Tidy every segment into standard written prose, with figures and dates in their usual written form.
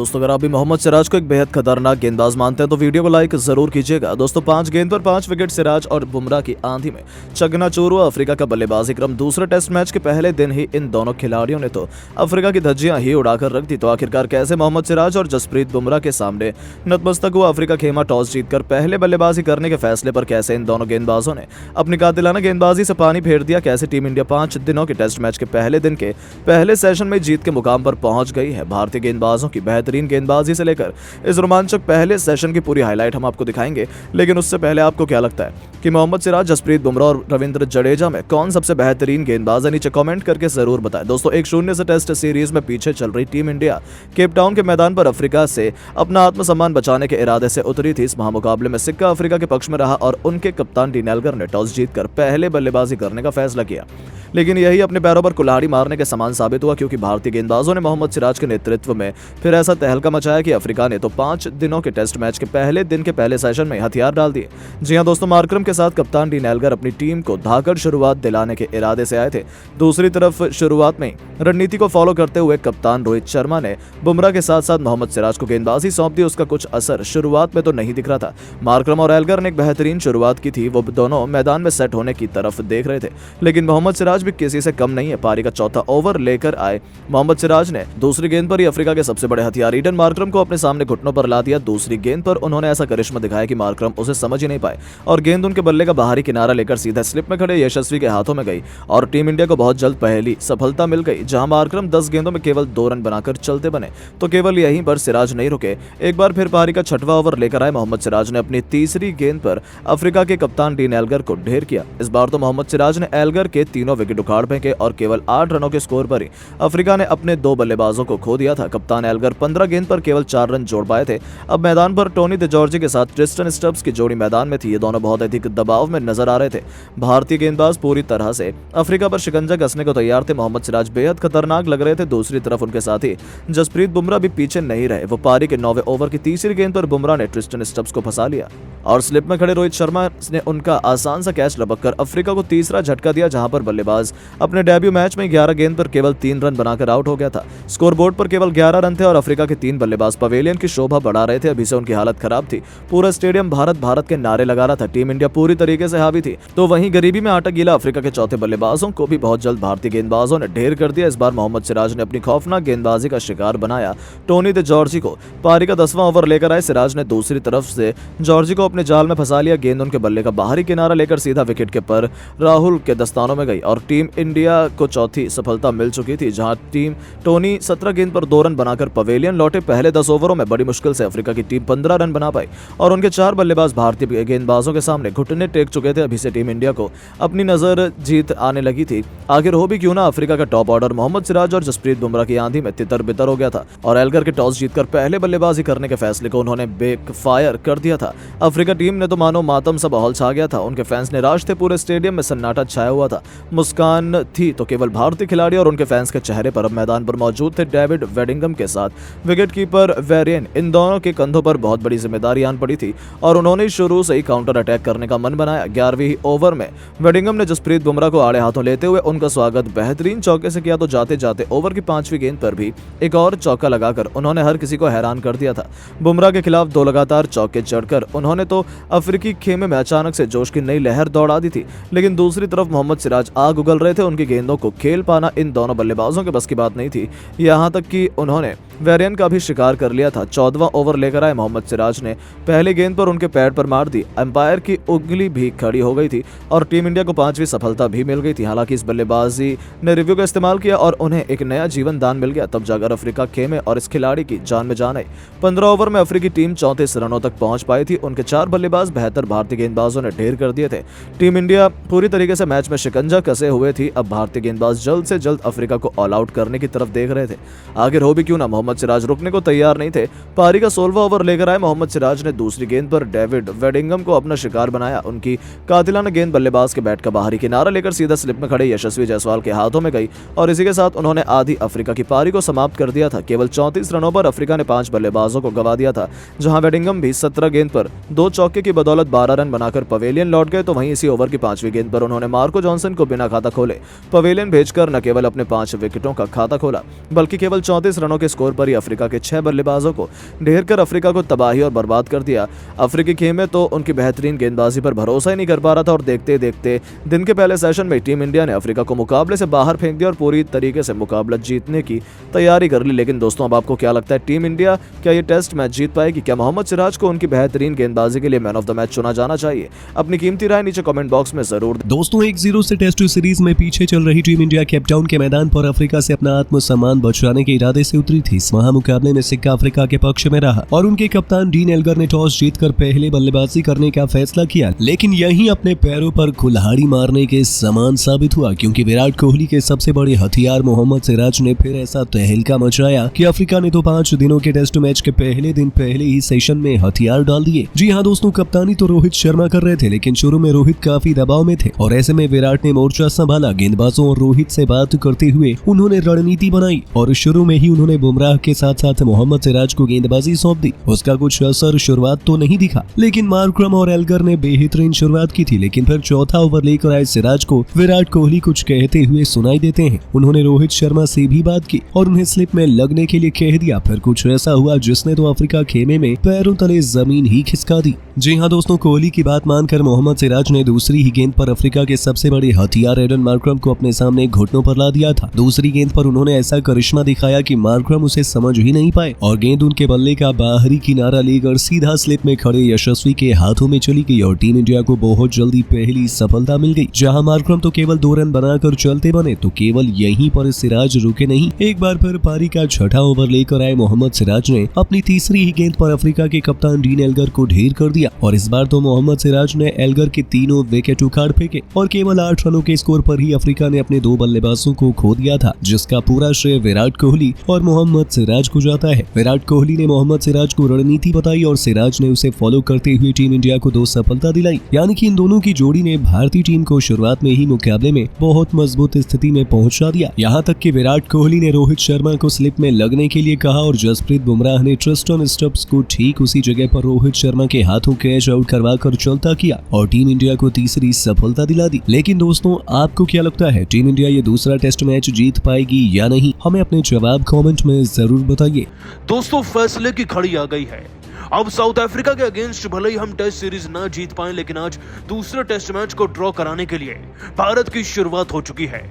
दोस्तों अगर आप भी मोहम्मद सिराज को एक बेहद खतरनाक गेंदबाज मानते हैं तो वीडियो को लाइक जरूर कीजिएगा। दोस्तों 5 गेंद पर 5 विकेट सिराज और बुमराह की आंधी में चकनाचूर हुआ अफ्रीका का बल्लेबाजी क्रम। दूसरे टेस्ट मैच के पहले दिन ही इन दोनों खिलाड़ियों ने तो अफ्रीका की धज्जियां ही उड़ाकर रख दी। तो आखिरकार कैसे मोहम्मद सिराज और जसप्रीत बुमराह के सामने नतमस्तक हुआ अफ्रीका खेमा। टॉस जीतकर पहले बल्लेबाजी करने के फैसले पर कैसे इन दोनों गेंदबाजों ने अपनी कातिलाना गेंदबाजी से पानी फेर दिया। कैसे टीम इंडिया 5 दिनों के टेस्ट मैच के पहले दिन के पहले सेशन में जीत के मुकाम पर पहुंच गई है। भारतीय गेंदबाजों की बेहतरीन गेंदबाजी से लेकर इस रोमांचक पहले सेशन की पूरी हाईलाइट हम आपको दिखाएंगे। लेकिन उससे पहले आपको क्या लगता है कि मोहम्मद सिराज, जसप्रीत बुमराह और रविंद्र जडेजा में कौन सबसे बेहतरीन गेंदबाज है? नीचे कमेंट करके जरूर बताएं। दोस्तों 1-0 से टेस्ट सीरीज में पीछे चल रही टीम इंडिया केप टाउन के मैदान पर अफ्रीका से अपना आत्मसम्मान बचाने के इरादे से उतरी थी। इस महामुकाबले में सिक्का अफ्रीका के पक्ष में रहा और उनके कप्तान डीन एल्गर ने टॉस जीतकर पहले बल्लेबाजी करने का फैसला किया। लेकिन यही अपने पैरों पर कुल्हाड़ी मारने के समान साबित हुआ, क्योंकि भारतीय गेंदबाजों ने मोहम्मद सिराज के नेतृत्व में फिर ऐसा तहलका मचाया कि अफ्रीका ने तो 5 दिनों के टेस्ट मैच के पहले दिन के पहले सेशन में हथियार डाल दिए। जी हां दोस्तों, मार्करम के साथ कप्तान डीन एल्गर अपनी टीम को धाकड़ शुरुआत दिलाने के इरादे से आए थे। दूसरी तरफ शुरुआत में रणनीति को फॉलो करते हुए कप्तान रोहित शर्मा ने बुमराह के साथ साथ मोहम्मद सिराज को गेंदबाजी सौंप दी। उसका कुछ असर शुरुआत में तो नहीं दिख रहा था। मार्करम और एल्गर ने एक बेहतरीन शुरुआत की थी। वो दोनों मैदान में सेट होने की तरफ देख रहे थे, लेकिन मोहम्मद सिराज भी किसी से कम नहीं है। पारी का चौथा ओवर लेकर आए मोहम्मद सिराज ने दूसरी गेंद पर ही अफ्रीका के सबसे बड़े हथियार ईडन मार्करम को अपने सामने घुटनों पर ला दिया। दूसरी गेंद पर उन्होंने ऐसा करिश्मा दिखाया कि मार्करम उसे समझ ही नहीं पाए और गेंद उनके बल्ले का बाहरी किनारा लेकर सीधा स्लिप में खड़े यशस्वी के हाथों में गई और टीम इंडिया को बहुत जल्द पहली सफलता मिल गई। जहां मार्करम 10 गेंदों में केवल 2 रन बनाकर चलते बने, तो केवल यहीं पर सिराज नहीं रुके। एक बार फिर पारी का 6वां ओवर लेकर आए मोहम्मद सिराज ने अपनी तीसरी गेंद पर अफ्रीका के कप्तान डीन एल्गर को ढेर किया। इस बार तो मोहम्मद सिराज ने एल्गर के तीनों विकेट उखाड़ फेंके और केवल 8 रनों के स्कोर पर ही अफ्रीका ने अपने 2 बल्लेबाजों को खो दिया था। कप्तान एल्गर 15 गेंद पर केवल 4 रन जोड़ पाए थे। अब मैदान पर टोनी द जॉर्जी के साथ ट्रिस्टन स्टब्स की जोड़ी मैदान में थी। ये दोनों बहुत अधिक दबाव में नजर आ रहे थे। भारतीय गेंदबाज पूरी तरह से अफ्रीका पर शिकंजा कसने को तैयार थे। मोहम्मद सिराज बेहद खतरनाक लग रहे थे। दूसरी तरफ उनके साथी जसप्रीत बुमराह भी पीछे नहीं रहे। वो पारी के 9वें ओवर की तीसरी गेंद पर बुमराह ने ट्रिस्टन स्टब्स को फंसा लिया और स्लिप में खड़े रोहित शर्मा ने उनका आसान सा कैच लपककर अफ्रीका को तीसरा झटका दिया, जहां पर बल्लेबाज अपने डेब्यू मैच में 11 गेंद पर केवल 3 रन बनाकर आउट हो गया था। स्कोरबोर्ड पर केवल 11 रन थे और अफ्रीका के 3 बल्लेबाज पवेलियन की शोभा बढ़ा रहे थे। अभी से उनकी हालत खराब थी। पूरा स्टेडियम भारत भारत के नारे लगा रहा था। टीम इंडिया पूरी तरीके से हावी थी। तो वहीं गरीबी में आटा गीला अफ्रीका के चौथे बल्लेबाजों को भी बहुत जल्द भारतीय गेंदबाजों ने ढेर कर दिया। इस बार मोहम्मद सिराज ने अपनी खौफनाक गेंदबाजी का शिकार बनाया टोनी द जॉर्जी को। पारी का 10वां ओवर लेकर आए सिराज ने दूसरी तरफ से जॉर्जी को अपने जाल में फंसा लिया। गेंद उनके बल्ले का बाहरी किनारा लेकर सीधा विकेट के पर राहुल के दस्तानों में गई और टीम इंडिया को चौथी सफलता मिल चुकी थी। जहां टीम टोनी 17 गेंद पर 2 रन बनाकर पवेलियन लौटे। पहले 10 ओवरों में बड़ी मुश्किल से अफ्रीका की टीम 15 रन बना पाई और उनके 4 बल्लेबाज भारतीय गेंदबाजों के सामने घुटने टेक चुके थे। अभी से टीम इंडिया को अपनी नजर जीत आने लगी थी। आखिर हो भी क्यों ना, अफ्रीका का टॉप ऑर्डर मोहम्मद सिराज और जसप्रीत बुमराह की आंधी में तितर बितर हो गया था और एल्गर के टॉस जीतकर पहले बल्लेबाजी करने के फैसले को उन्होंने बैकफायर कर दिया था। अफ्रीका टीम ने तो मानो मातम सा माहौल छा गया था। उनके फैंस निराश थे। पूरे स्टेडियम में सन्नाटा छाया हुआ था। मुस्कान थी तो केवल भारतीय खिलाड़ी और उनके फैंस के चेहरे पर। अब मैदान पर मौजूद थे डेविड वेडिंगम के साथ विकेटकीपर वेरियन। इन दोनों के कंधों पर बहुत बड़ी जिम्मेदारी आन पड़ी थी और उन्होंने शुरू से ही काउंटर अटैक करने का मन बनाया। 11वीं ओवर में वेडिंगम ने जसप्रीत बुमराह को आड़े हाथों लेते हुए उनका स्वागत बेहतरीन चौके से किया। तो जाते जाते ओवर की 5वीं गेंद पर भी एक और चौका लगाकर उन्होंने हर किसी को हैरान कर दिया था। बुमराह के खिलाफ 2 लगातार चौके चढ़कर उन्होंने तो अफ्रीकी खेमे में अचानक से जोश की नई लहर दौड़ा दी थी। लेकिन दूसरी तरफ मोहम्मद सिराज आग उगल रहे थे। उनकी गेंदों को खेल पाना इन दोनों बल्लेबाजों के बस की बात नहीं थी। यहां तक कि उन्होंने वेरियन का भी शिकार कर लिया था। 14वां ओवर लेकर आए मोहम्मद सिराज ने पहली गेंद पर उनके पैड पर मार दी। अंपायर की उंगली भी खड़ी हो गई थी और टीम इंडिया को 5वीं सफलता भी मिल गई थी। हालांकि इस बल्लेबाजी ने रिव्यू का इस्तेमाल किया और उन्हें एक नया जीवन दान मिल गया। तब जाकर अफ्रीका खेमे और इस खिलाड़ी की जान में जान आई। 15 ओवर में अफ्रीकी टीम 34 रनों तक पहुंच पाई थी। उनके 4 बल्लेबाज बेहतर भारतीय गेंदबाजों ने ढेर कर दिए थे। टीम इंडिया पूरी तरीके से मैच में शिकंजा कसे हुए थी। अब भारतीय गेंदबाज जल्द से जल्द अफ्रीका को ऑल आउट करने की तरफ देख रहे थे। आखिर हो भी क्यों ना, मोहम्मद सिराज रुकने को तैयार नहीं थे। पारी का 16वां ओवर लेकर आए मोहम्मद सिराज ने दूसरी गेंद पर डेविड वेडिंगम को अपना शिकार बनाया। उनकी कातिलाना गेंद बल्लेबाज के बैट का बाहरी किनारा लेकर सीधा स्लिप में खड़े यशस्वी जायसवाल के हाथों में गई और इसी के साथ उन्होंने आधी अफ्रीका की पारी को समाप्त कर दिया था। केवल 34 रनों पर अफ्रीका ने 5 बल्लेबाजों को गवा दिया था। जहां वेडिंगम भी 17 गेंद पर 2 चौके की बदौलत 12 रन बनाकर पवेलियन लौट गए। तो वहीं इसी ओवर की 5वीं गेंद पर उन्होंने मार्को जॉनसन को बिना खाता खोले पवेलियन भेजकर न केवल अपने 5 विकेटों का खाता खोला, बल्कि केवल 34 रनों के स्कोर पर ही अफ्रीका अफ्रीका के 6 बल्लेबाजों को ढेर कर अफ्रीका को तबाही और बर्बाद कर दिया। अफ्रीकी खेमे तो उनकी बेहतरीन गेंदबाजी पर भरोसा ही नहीं कर पा रहा था और देखते देखते दिन के पहले सेशन में टीम इंडिया ने अफ्रीका को मुकाबले से बाहर फेंक दिया और पूरी तरीके से मुकाबला जीतने की तैयारी कर ली। लेकिन दोस्तों, अब आपको क्या लगता है, टीम इंडिया क्या ये टेस्ट मैच जीत पाएगी? क्या मोहम्मद सिराज को उनकी बेहतरीन गेंदबाजी के लिए मैन ऑफ द मैच चुना जाना चाहिए? अपनी कीमती राय नीचे कमेंट बॉक्स में जरूर दें। दोस्तों, 1-0 से टेस्ट सीरीज में पीछे चल रही टीम इंडिया केप टाउन के मैदान पर अफ्रीका से अपना आत्मसम्मान बचाने के इरादे से उतरी थी। इस महामुकाबले में सिक्का अफ्रीका के पक्ष में रहा और उनके कप्तान डीन एल्गर ने टॉस जीतकर पहले बल्लेबाजी करने का फैसला किया। लेकिन यही अपने पैरों पर कुल्हाड़ी मारने के समान साबित हुआ, क्योंकि विराट कोहली के सबसे बड़े हथियार मोहम्मद सिराज ने फिर ऐसा तहलका मचाया कि अफ्रीका ने तो 5 दिनों के टेस्ट मैच के पहले दिन पहले ही सेशन में हथियार डाल दिए। जी हाँ दोस्तों, कप्तानी तो रोहित शर्मा कर रहे थे, लेकिन शुरू में रोहित काफी दबाव में थे और ऐसे में विराट ने मोर्चा संभाला। गेंदबाजों और रोहित से बात करते हुए उन्होंने रणनीति बनाई और शुरू में ही उन्होंने बुमराह के साथ साथ मोहम्मद सिराज को गेंदबाजी सौंप दी। उसका कुछ असर शुरुआत तो नहीं दिखा, लेकिन मार्करम और एल्गर ने बेहतरीन शुरुआत की थी। लेकिन फिर चौथा ओवर लेकर आए सिराज को विराट कोहली कुछ कहते हुए सुनाई देते हैं। उन्होंने रोहित शर्मा से भी बात की और उन्हें स्लिप में लगने के लिए कह दिया। फिर कुछ ऐसा हुआ जिसने तो अफ्रीका खेमे में पैरों तले जमीन ही खिसका दी। जी हाँ दोस्तों, कोहली की बात मानकर मोहम्मद सिराज ने दूसरी ही गेंद पर अफ्रीका के सबसे बड़े हथियार एडन मार्करम को अपने सामने घुटनों पर ला दिया था। दूसरी गेंद पर उन्होंने ऐसा करिश्मा दिखाया कि मार्करम उसे समझ ही नहीं पाए और गेंद उनके बल्ले का बाहरी किनारा लेकर सीधा स्लिप में खड़े यशस्वी के हाथों में चली गई और टीम इंडिया को बहुत जल्दी पहली सफलता मिल गई। जहां मार्करम तो केवल 2 रन बनाकर चलते बने, तो केवल यहीं पर सिराज रुके नहीं। एक बार फिर पारी का छठा ओवर लेकर आए मोहम्मद सिराज ने अपनी तीसरी ही गेंद पर अफ्रीका के कप्तान डीन एल्गर को ढेर कर दिया और इस बार तो मोहम्मद सिराज ने एल्गर के तीनों विकेट उखाड़ फेंके और केवल 8 रनों के स्कोर पर ही अफ्रीका ने अपने 2 बल्लेबाजों को खो दिया था, जिसका पूरा श्रेय विराट कोहली और मोहम्मद सिराज को जाता है। विराट कोहली ने मोहम्मद सिराज को रणनीति बताई और सिराज ने उसे फॉलो करते हुए टीम इंडिया को 2 सफलता दिलाई। यानी कि इन दोनों की जोड़ी ने भारतीय टीम को शुरुआत में ही मुकाबले में बहुत मजबूत स्थिति में पहुंचा दिया। यहाँ तक कि विराट कोहली ने रोहित शर्मा को स्लिप में लगने के लिए कहा और जसप्रीत बुमराह ने ट्रिस्टन स्टब्स को ठीक उसी जगह पर रोहित शर्मा के हाथों कैच आउट करवाकर चलता किया और टीम इंडिया को तीसरी सफलता दिला दी। लेकिन दोस्तों, आपको क्या लगता है, टीम इंडिया ये दूसरा टेस्ट मैच जीत पाएगी या नहीं? हमें अपने जवाब कमेंट में जरूर बताइए। दोस्तों, फैसले की घड़ी आ गई है। अब साउथ अफ्रीका के अगेंस्ट भले ही हम टेस्ट सीरीज ना जीत पाए, लेकिन आज दूसरे टेस्ट मैच को ड्रॉ कराने के लिए भारत की शुरुआत हो चुकी है।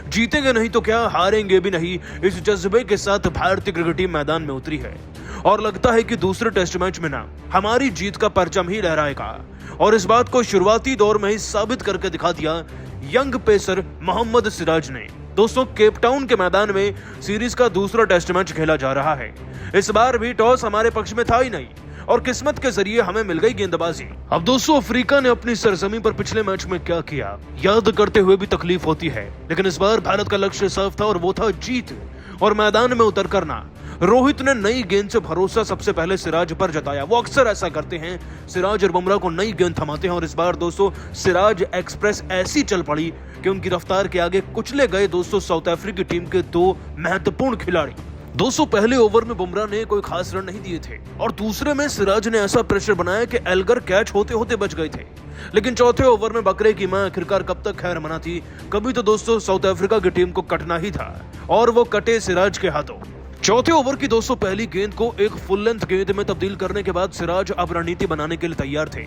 जीतेंगे नहीं तो क्या, हारेंगे भी नहीं, इस जज्बे के साथ भारतीय क्रिकेट टीम मैदान में उतरी है और लगता है कि दूसरे टेस्ट मैच में ना हमारी जीत का परचम ही लहराएगा और इस बात को शुरुआती दौर में ही साबित करके दिखा दिया यंग पेसर मोहम्मद सिराज ने। दोस्तों, केप टाउन के मैदान में सीरीज का दूसरा टेस्ट मैच खेला जा रहा है। इस बार भी टॉस हमारे पक्ष में था ही नहीं और किस्मत के जरिए हमें मिल गई गेंदबाजी। अब दोस्तों, अफ्रीका ने अपनी सरजमी पर पिछले मैच में क्या किया याद करते हुए भी तकलीफ होती है, लेकिन इस बार भारत का लक्ष्य साफ था और वो था जीत और मैदान में उतर करना। रोहित ने नई गेंद से भरोसा सबसे पहले सिराज पर जताया। वो अक्सर ऐसा करते हैं, सिराज और बुमराह को नई गेंद थमाते हैं और इस बार दोस्तों सिराज एक्सप्रेस ऐसी चल पड़ी कि उनकी रफ्तार के आगे कुचले गए दोस्तों साउथ अफ्रीकी टीम के 2 महत्वपूर्ण खिलाड़ी। दोस्तों, पहले ओवर में बुमराह ने कोई खास रन नहीं दिए थे और दूसरे में सिराज ने ऐसा प्रेशर बनाया कि एल्गर कैच होते होते बच गए थे। लेकिन चौथे ओवर में बकरे की मां आखिरकार कब तक खैर मनाती, कभी तो दोस्तों साउथ अफ्रीका की टीम को कटना ही था और वो कटे सिराज के हाथों। चौथे ओवर की दोस्तों पहली गेंद को एक फुल लेंथ गेंद में तब्दील करने के बाद सिराज अब रणनीति बनाने के लिए तैयार थे।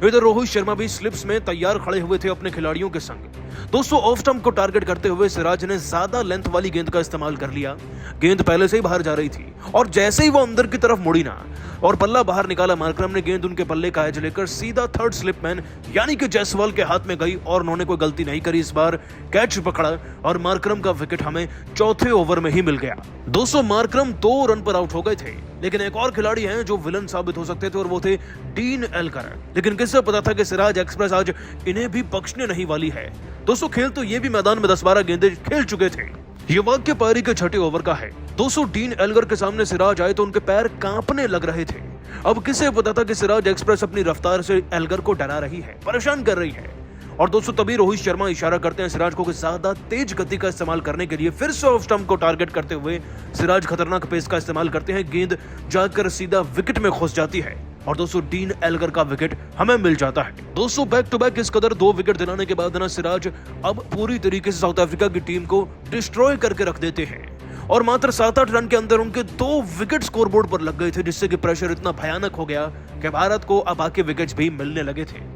इधर रोहित शर्मा भी स्लिप्स में तैयार खड़े हुए थे अपने खिलाड़ियों के संग। दोस्तों, ऑफ स्टंप को टारगेट करते हुए सिराज ने ज्यादा लेंथ वाली गेंद का इस्तेमाल कर लिया। गेंद पहले से ही बाहर जा रही थी और जैसे ही वो अंदर की तरफ मुड़ी ना और पल्ला बाहर निकाला, मार्करम ने गेंद उनके पल्ले का एज लेकर सीधा थर्ड स्लिपमैन यानी कि जायसवाल के हाथ में गई और उन्होंने कोई गलती नहीं करी। इस बार कैच पकड़ा और मार्करम का विकेट हमें चौथे ओवर में ही मिल गया। दोस्तों, मार्करम 2 रन पर आउट हो गए थे, लेकिन एक और खिलाड़ी हैं जो विलन साबित हो सकते थे और वो थे डीन एल्गर। लेकिन किससे पता था कि सिराज एक्सप्रेस आज इन्हें भी बख्शने नहीं वाली है। दोस्तों, खेल तो ये भी मैदान में 10-12 गेंदें खेल चुके थे। ये वाक्य पारी के छठे ओवर का है। दोस्तों, डीन एल्गर के सामने सिराज आए तो उनके पैर कांपने लग रहे थे। अब किसे पता था कि सिराज एक्सप्रेस अपनी रफ्तार से एल्गर को डरा रही है, परेशान कर रही है। और दोस्तों, तभी रोहित शर्मा इशारा करते हैं सिराज को कि ज्यादा तेज गति का इस्तेमाल करने के लिए। फिर से ऑफ स्टंप को टारगेट करते हुए सिराज खतरनाक पेस का इस्तेमाल करते हैं। गेंद जाकर सीधा विकेट में घुस जाती है और दोस्तों डीन एल्गर का विकेट हमें मिल जाता है। दोस्तों, बैक टू बैक इस कदर 2 विकेट दिलाने के बाद ना सिराज अब पूरी तरीके से साउथ अफ्रीका की टीम को डिस्ट्रॉय करके रख देते हैं और मात्र 7-8 रन के अंदर उनके 2 विकेट स्कोरबोर्ड पर लग गए थे, जिससे कि प्रेशर इतना भयानक हो गया कि भारत को अब आके विकेट्स भी मिलने लगे थे।